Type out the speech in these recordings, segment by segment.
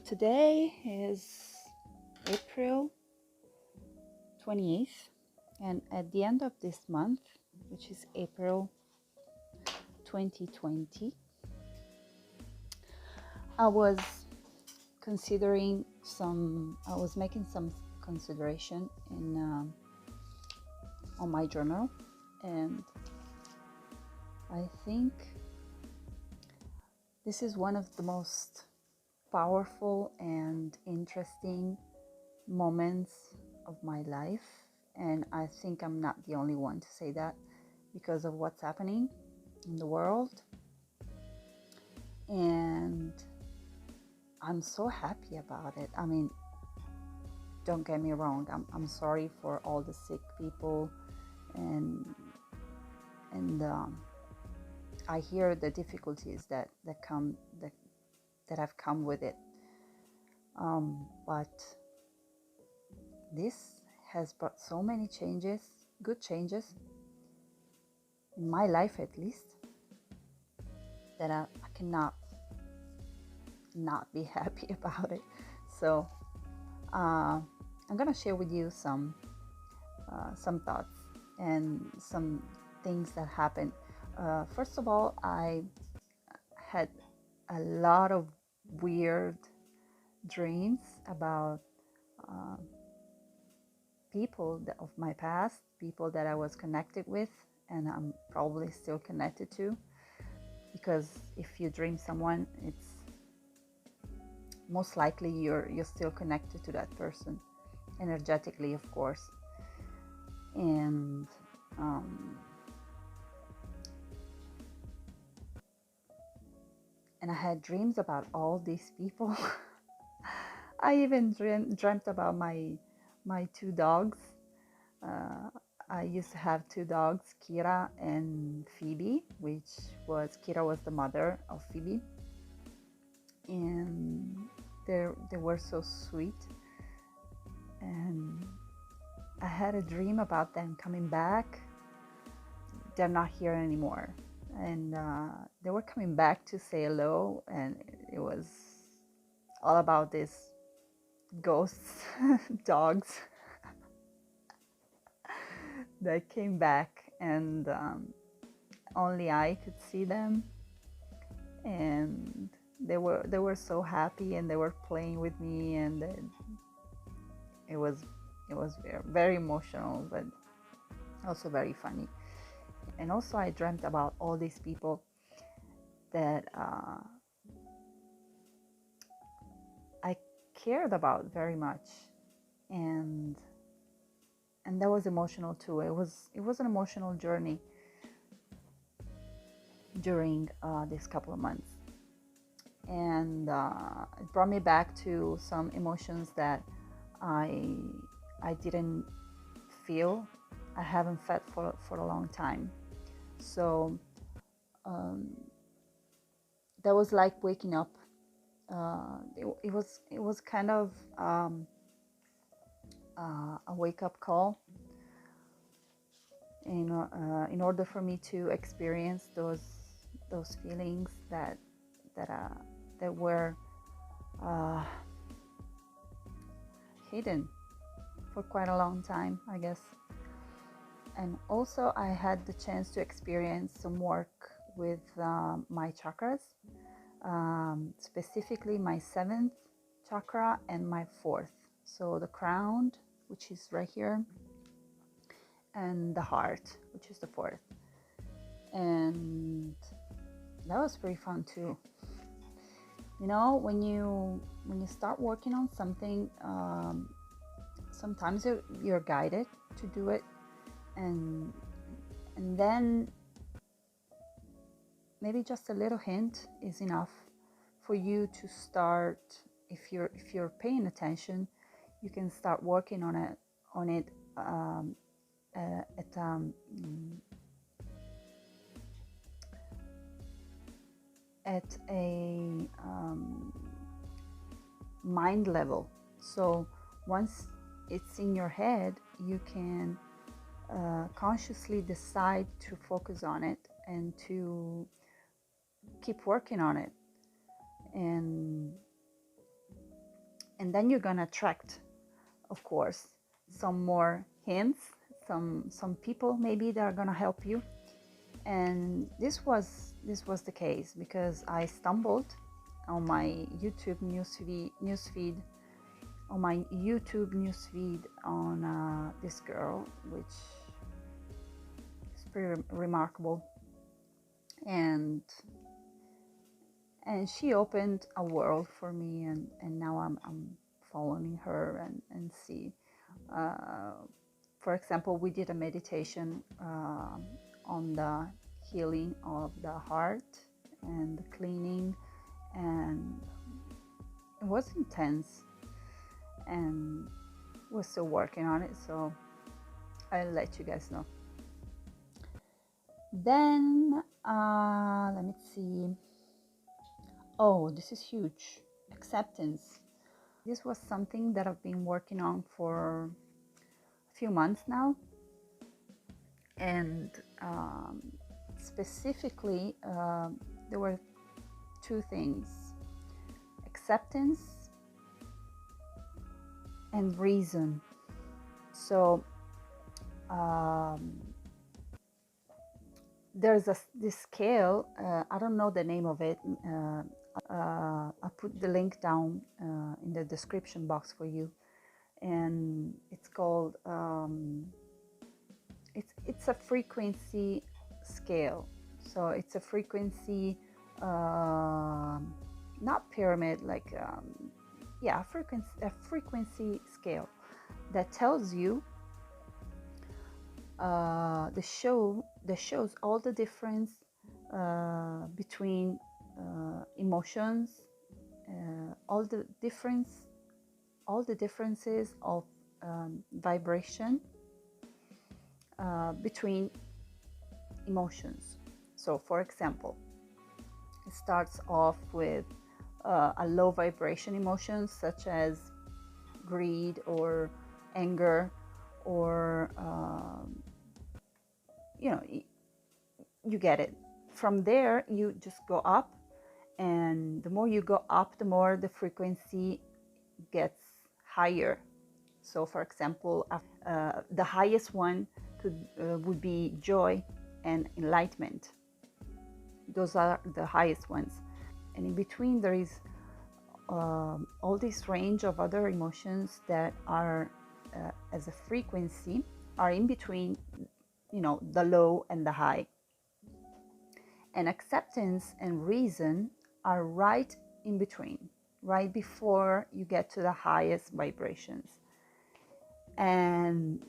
Today is April 28th, and at the end of this month, which is April 2020, I was making some consideration on my journal, and I think this is one of the most powerful and interesting moments of my life, and I think I'm not the only one to say that because of what's happening in the world. And I'm so happy about it. I mean, don't get me wrong, I'm sorry for all the sick people, and I hear the difficulties that have come with it, but this has brought so many changes, good changes, in my life at least, that I cannot not be happy about it. So I'm gonna share with you some thoughts and some things that happened. First of all, I had a lot of weird dreams about people of my past, people that I was connected with, and I'm probably still connected to, because if you dream someone, it's most likely you're still connected to that person, energetically, of course. And I had dreams about all these people. I even dreamt about my two dogs. I used to have two dogs, Kira and Phoebe, Kira was the mother of Phoebe, and they were so sweet. And I had a dream about them coming back. They're not here anymore, and they were coming back to say hello, and it was all about these ghosts, dogs that came back, and only I could see them, and they were so happy, and they were playing with me, and it was very, very emotional, but also very funny. And also I dreamt about all these people that I cared about very much, and that was emotional too. It was an emotional journey during these couple of months, and it brought me back to some emotions that I didn't feel. I haven't felt for a long time. So that was like waking up. It was kind of a wake-up call in order for me to experience those feelings that were hidden for quite a long time, I guess. And also I had the chance to experience some work with my chakras, specifically my 7th chakra and my 4th. So the crown, which is right here, and the heart, which is the 4th. And that was pretty fun too. You know, when you start working on something, sometimes you're guided to do it, and then maybe just a little hint is enough for you to start. If you're paying attention, you can start working on it at a mind level. So once it's in your head, you can consciously decide to focus on it and to keep working on it. And And then you're gonna attract, of course, some more hints, some people maybe that are gonna help you. And this was the case, because I stumbled on my YouTube newsfeed on this girl, which is pretty remarkable. And she opened a world for me, and now I'm following her and see. For example, we did a meditation on the healing of the heart and the cleaning, and it was intense, and we're still working on it, so I'll let you guys know. Then let me see. Oh, this is huge. Acceptance. This was something that I've been working on for a few months now, and specifically there were two things: acceptance and reason. So there's this scale, I don't know the name of it, I'll put the link down in the description box for you, and it's called it's a frequency scale. So it's a frequency, not pyramid, like a frequency scale that tells you that shows all the difference between emotions, all the differences of vibration between emotions. So for example, it starts off with a low vibration emotions such as greed or anger, or you get it. From there you just go up, and the more you go up, the more the frequency gets higher. So for example, the highest one would be joy and enlightenment. Those are the highest ones, and in between there is all this range of other emotions that are as a frequency are in between, the low and the high. And acceptance and reason are right in between, right before you get to the highest vibrations. And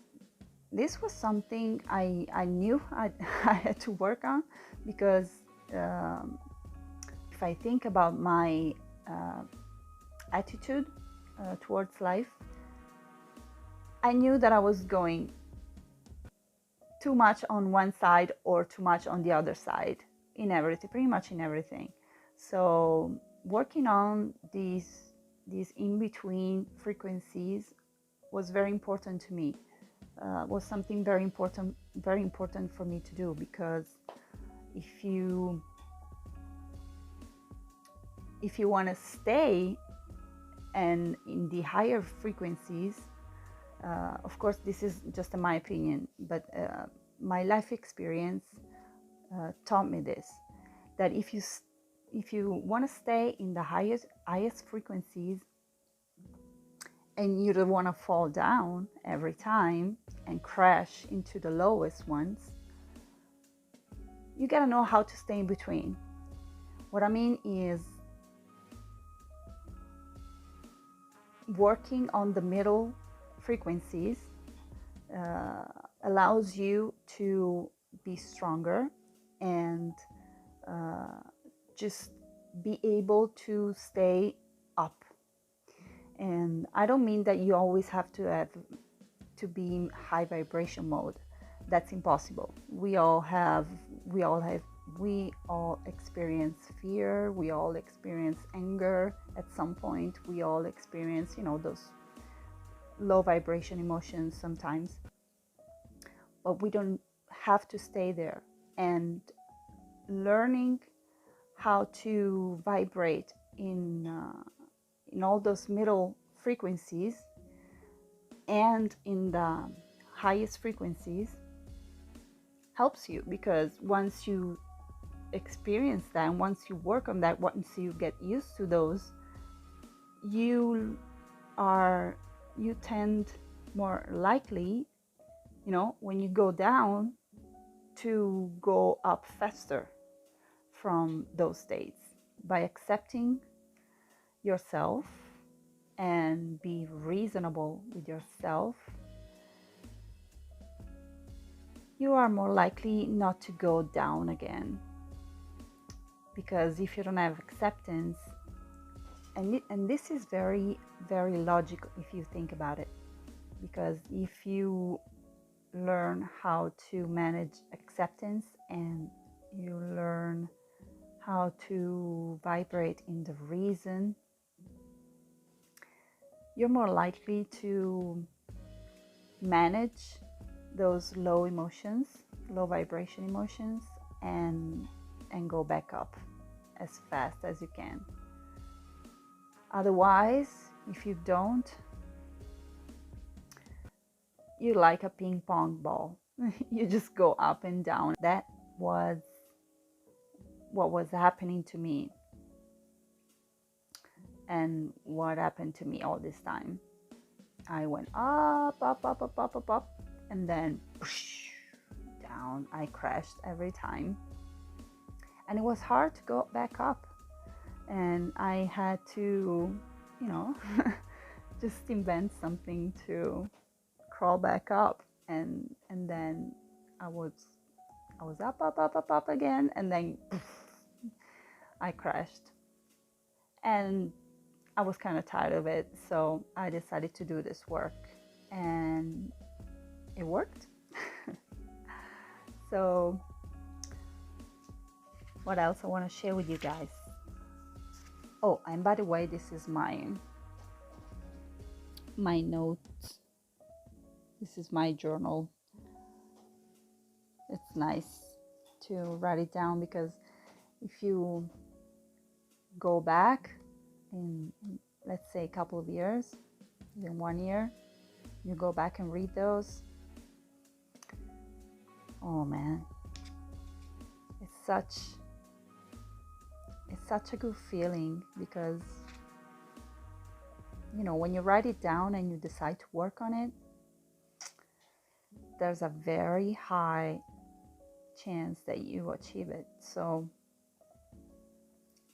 this was something I knew I had to work on, because if I think about my attitude towards life, I knew that I was going too much on one side or too much on the other side in everything, pretty much in everything. So working on these in-between frequencies was very important to me. Was something very important for me to do, because if you want to stay and in the higher frequencies, of course this is just my opinion, but my life experience taught me this, that if you want to stay in the highest frequencies, and you don't want to fall down every time and crash into the lowest ones, you gotta know how to stay in between. What I mean is, working on the middle frequencies allows you to be stronger and just be able to stay up. And I don't mean that you always have to be in high vibration mode. That's impossible. We all experience fear. We all experience anger at some point. We all experience, those low vibration emotions sometimes. But we don't have to stay there. And learning how to vibrate in all those middle frequencies and in the highest frequencies helps you, because once you experience that and once you work on that, once you get used to those, you tend more likely, when you go down, to go up faster from those states. By accepting yourself and be reasonable with yourself, you are more likely not to go down again. Because if you don't have acceptance, and this is very, very logical if you think about it, because if you learn how to manage acceptance and you learn how to vibrate in the reason, you're more likely to manage those low emotions, low vibration emotions, and go back up as fast as you can. Otherwise, if you don't, you're like a ping pong ball. You just go up and down. That was what was happening to me, and what happened to me all this time. I went up, up, up, up, up, up, up, and then down. I crashed every time. And it was hard to go back up. And I had to, just invent something to crawl back up. And then I was up, up, up, up, up again. And then I crashed. And I was kind of tired of it. So I decided to do this work. And it worked. So what else I want to share with you guys? Oh, and by the way, this is my notes. This is my journal. It's nice to write it down, because if you go back in, let's say, a couple of years, even 1 year, you go back and read those, oh man, it's such a good feeling, because when you write it down and you decide to work on it, there's a very high chance that you achieve it. So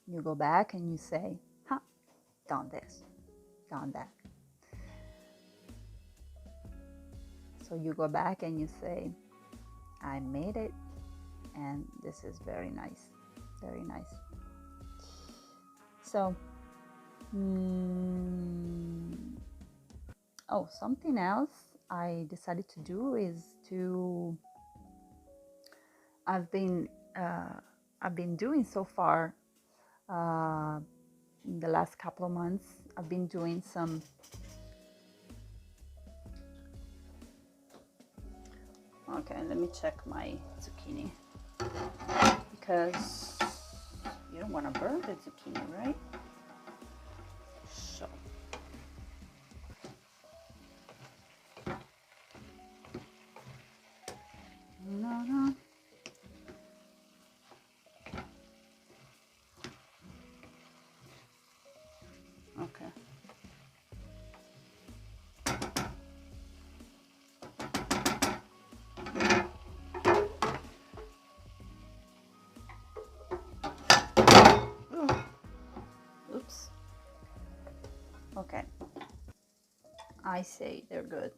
you go back and you say, done this, done that. So you go back and you say, I made it, and this is very nice, very nice. So, something else I decided to do is I've been doing so far, in the last couple of months, I've been doing some okay, let me check my zucchini, because you don't want to burn the zucchini, right? So no. Okay. Oops. Okay. I say they're good.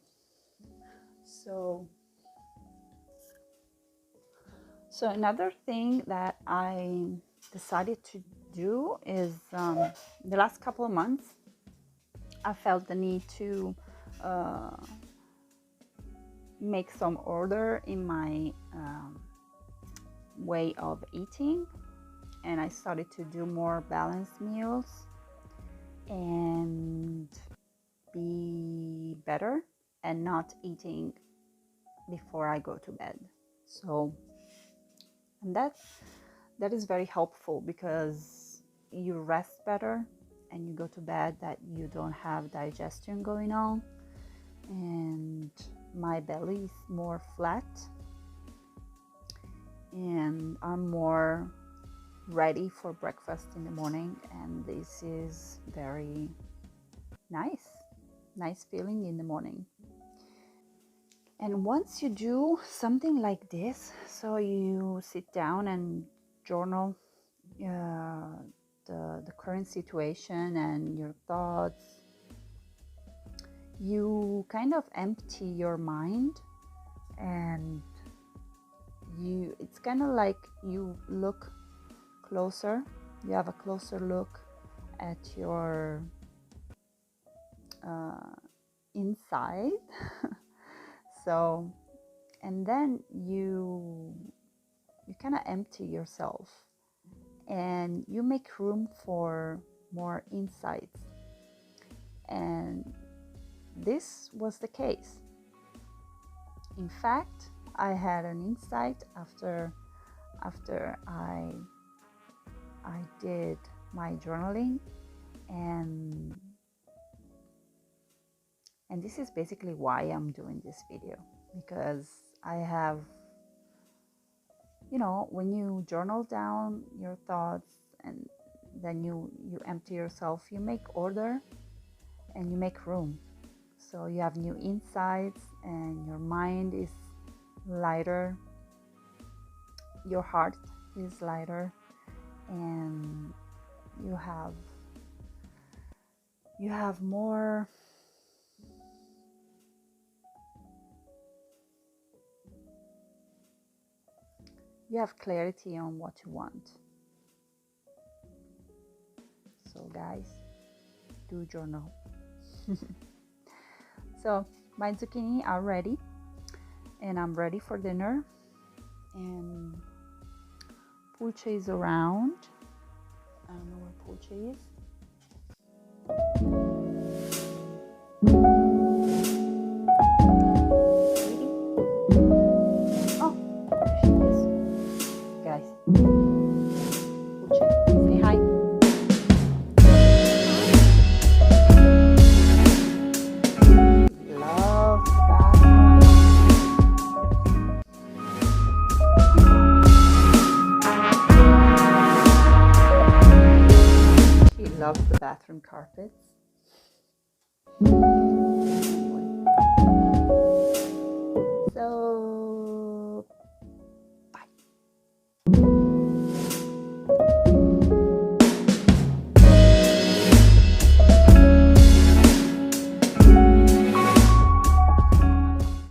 So another thing that I decided to do is, the last couple of months, I felt the need to make some order in my way of eating, and I started to do more balanced meals and be better, and not eating before I go to bed. So, and that is very helpful, because you rest better and you go to bed that you don't have digestion going on, and my belly is more flat and I'm more ready for breakfast in the morning, and this is very nice feeling in the morning. And once you do something like this, so you sit down and journal the current situation and your thoughts, you kind of empty your mind, and it's kind of like you look closer, you have a closer look at your inside. So, and then you kind of empty yourself and you make room for more insights. And this was the case. In fact, I had an insight after I did my journaling, and this is basically why I'm doing this video, because I have, when you journal down your thoughts and then you empty yourself, you make order and you make room. So you have new insights and your mind is lighter, your heart is lighter, and you have more clarity on what you want. So guys, do journal. So my zucchini are ready and I'm ready for dinner, and Pulce is around. I don't know where Pulce is. Oh, there she is. Guys, Pulce, say hi. Love that. She loves the bathroom carpets.